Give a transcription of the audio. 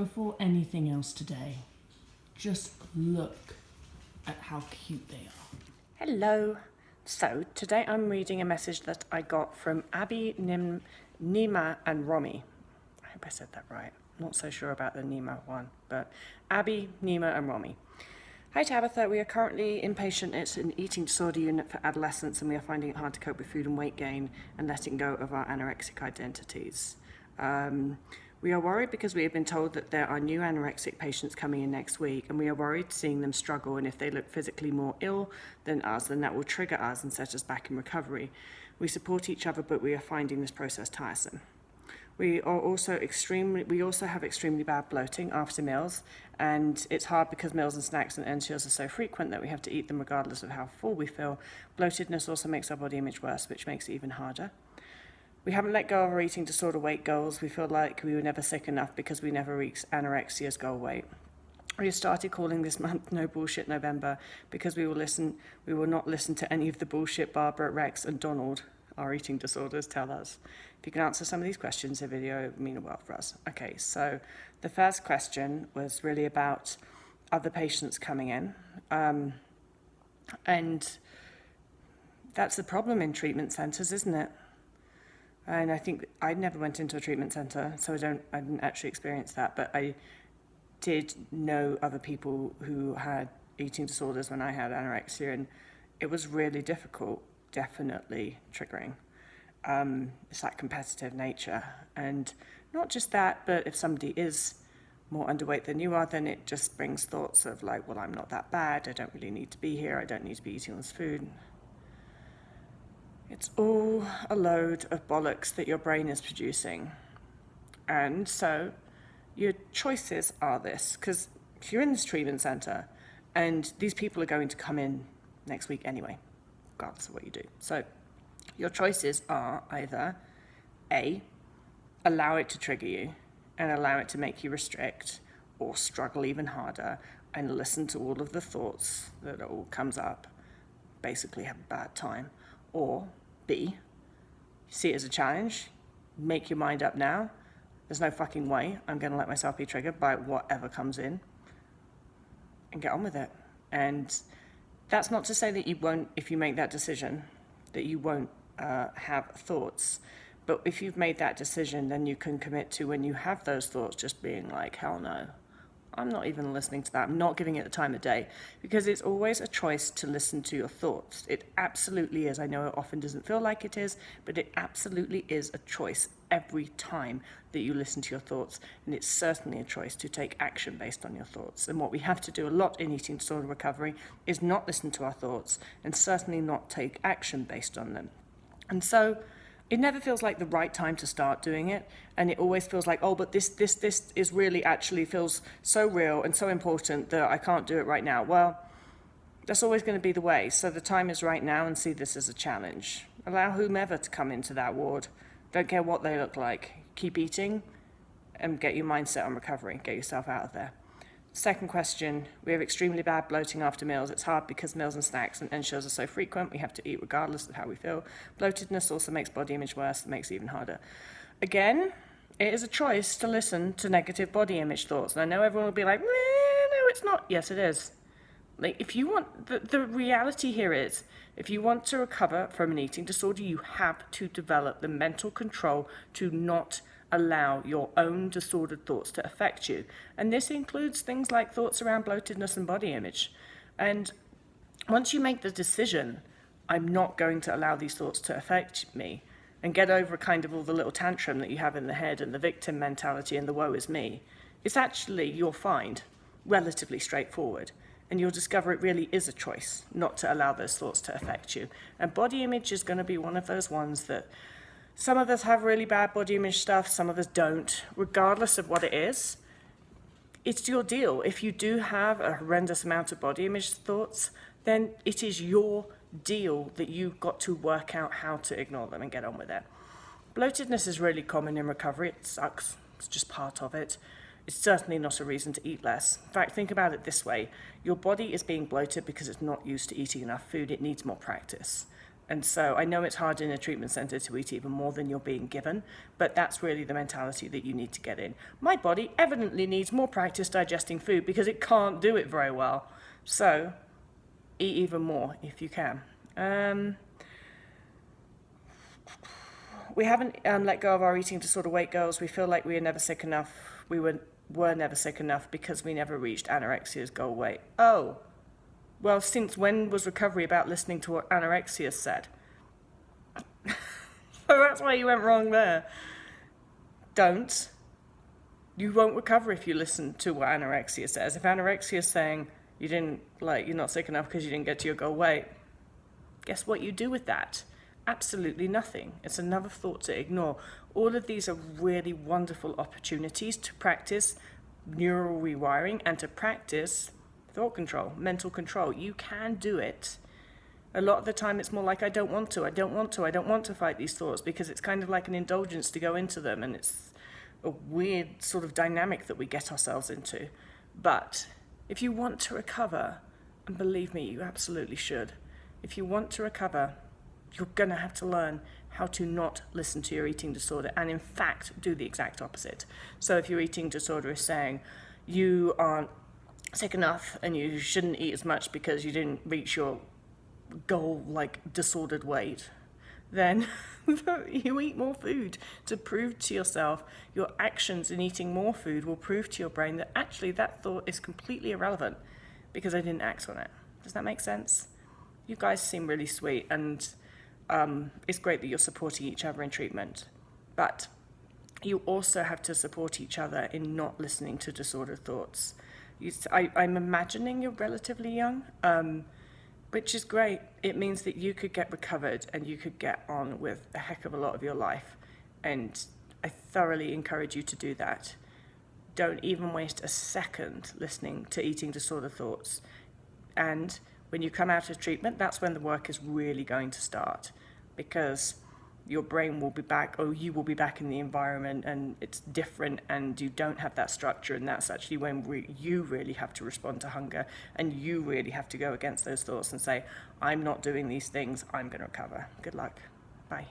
before anything else today, just look at how cute they are. Hello. So today I'm reading a message that I got from Abby, Niamh and Romy. I hope I said that right. Not so sure about the Niamh one, but Abby, Niamh and Romy. Hi Tabitha, we are currently inpatient at an eating disorder unit for adolescents and we are finding it hard to cope with food and weight gain and letting go of our anorexic identities. We are worried because we have been told that there are new anorexic patients coming in next week, and we are worried seeing them struggle, and if they look physically more ill than us, then that will trigger us and set us back in recovery. We support each other, but we are finding this process tiresome. We also have extremely bad bloating after meals, and it's hard because meals and snacks and NCOs are so frequent that we have to eat them regardless of how full we feel. Bloatedness also makes our body image worse, which makes it even harder. We haven't let go of our eating disorder weight goals. We feel like we were never sick enough because we never reached anorexia's goal weight. We have started calling this month No Bullshit November because we will not listen to any of the bullshit Barbara, Rex and Donald, our eating disorders, tell us. If you can answer some of these questions in a video, it would mean a world for us. Okay, so the first question was really about other patients coming in. And that's the problem in treatment centres, isn't it? And I think I never went into a treatment centre, so I didn't actually experience that, but I did know other people who had eating disorders when I had anorexia, and it was really difficult, definitely triggering. It's that competitive nature, and not just that, but if somebody is more underweight than you are, then it just brings thoughts of like, well, I'm not that bad, I don't really need to be here, I don't need to be eating this food. It's all a load of bollocks that your brain is producing. And so your choices are this, because if you're in this treatment centre and these people are going to come in next week anyway, regardless of what you do. So your choices are either A, allow it to trigger you and allow it to make you restrict or struggle even harder and listen to all of the thoughts that all comes up, basically have a bad time, or B, see it as a challenge, make your mind up now, there's no fucking way I'm going to let myself be triggered by whatever comes in, and get on with it. And that's not to say that you won't, if you make that decision, that you won't have thoughts. But if you've made that decision, then you can commit to, when you have those thoughts, just being like, hell no, I'm not even listening to that. I'm not giving it the time of day, because it's always a choice to listen to your thoughts. It absolutely is. I know it often doesn't feel like it is, but it absolutely is a choice every time that you listen to your thoughts. And it's certainly a choice to take action based on your thoughts. And what we have to do a lot in eating disorder recovery is not listen to our thoughts and certainly not take action based on them. And so it never feels like the right time to start doing it, and it always feels like, oh, but this is really actually feels so real and so important that I can't do it right now. Well, that's always going to be the way. So the time is right now, and see this as a challenge. Allow whomever to come into that ward. Don't care what they look like. Keep eating and get your mindset on recovery. Get yourself out of there. Second question, we have extremely bad bloating after meals. It's hard because meals and snacks and NCOs are so frequent. We have to eat regardless of how we feel. Bloatedness also makes body image worse. It makes it even harder. Again, it is a choice to listen to negative body image thoughts. And I know everyone will be like, no, it's not. Yes, it is. Like, if you want, the reality here is, if you want to recover from an eating disorder, you have to develop the mental control to not allow your own disordered thoughts to affect you. And this includes things like thoughts around bloatedness and body image. And once you make the decision, I'm not going to allow these thoughts to affect me, and get over kind of all the little tantrum that you have in the head and the victim mentality and the woe is me, it's actually, you'll find, relatively straightforward. And you'll discover it really is a choice not to allow those thoughts to affect you. And body image is going to be one of those ones that some of us have really bad body image stuff, some of us don't. Regardless of what it is, it's your deal. If you do have a horrendous amount of body image thoughts, then it is your deal that you've got to work out how to ignore them and get on with it. Bloatedness is really common in recovery. It sucks. It's just part of it. It's certainly not a reason to eat less. In fact, think about it this way. Your body is being bloated because it's not used to eating enough food. It needs more practice. And so I know it's hard in a treatment center to eat even more than you're being given, but that's really the mentality that you need to get in. My body evidently needs more practice digesting food because it can't do it very well. So eat even more if you can. We haven't let go of our eating disorder weight goals. We feel like we are never sick enough. We were never sick enough because we never reached anorexia's goal weight. Oh, well, since when was recovery about listening to what anorexia said? So that's why you went wrong there. Don't. You won't recover if you listen to what anorexia says. If anorexia is saying you're not sick enough because you didn't get to your goal weight, guess what you do with that? Absolutely nothing. It's another thought to ignore. All of these are really wonderful opportunities to practice neural rewiring and to practice thought control, mental control. You can do it. A lot of the time it's more like, I don't want to fight these thoughts, because it's kind of like an indulgence to go into them, and it's a weird sort of dynamic that we get ourselves into. But if you want to recover, and believe me, you absolutely should, if you want to recover, you're going to have to learn how to not listen to your eating disorder and in fact do the exact opposite. So if your eating disorder is saying you aren't sick enough and you shouldn't eat as much because you didn't reach your goal, like disordered weight, then you eat more food to prove to yourself. Your actions in eating more food will prove to your brain that actually that thought is completely irrelevant because I didn't act on it. Does that make sense? You guys seem really sweet, and it's great that you're supporting each other in treatment, but you also have to support each other in not listening to disordered thoughts. I'm imagining you're relatively young, which is great. It means that you could get recovered and you could get on with a heck of a lot of your life. And I thoroughly encourage you to do that. Don't even waste a second listening to eating disorder thoughts. And when you come out of treatment, that's when the work is really going to start, because your brain will be back, or you will be back in the environment, and it's different, and you don't have that structure, and that's actually when you really have to respond to hunger, and you really have to go against those thoughts and say, I'm not doing these things, I'm going to recover. Good luck. Bye.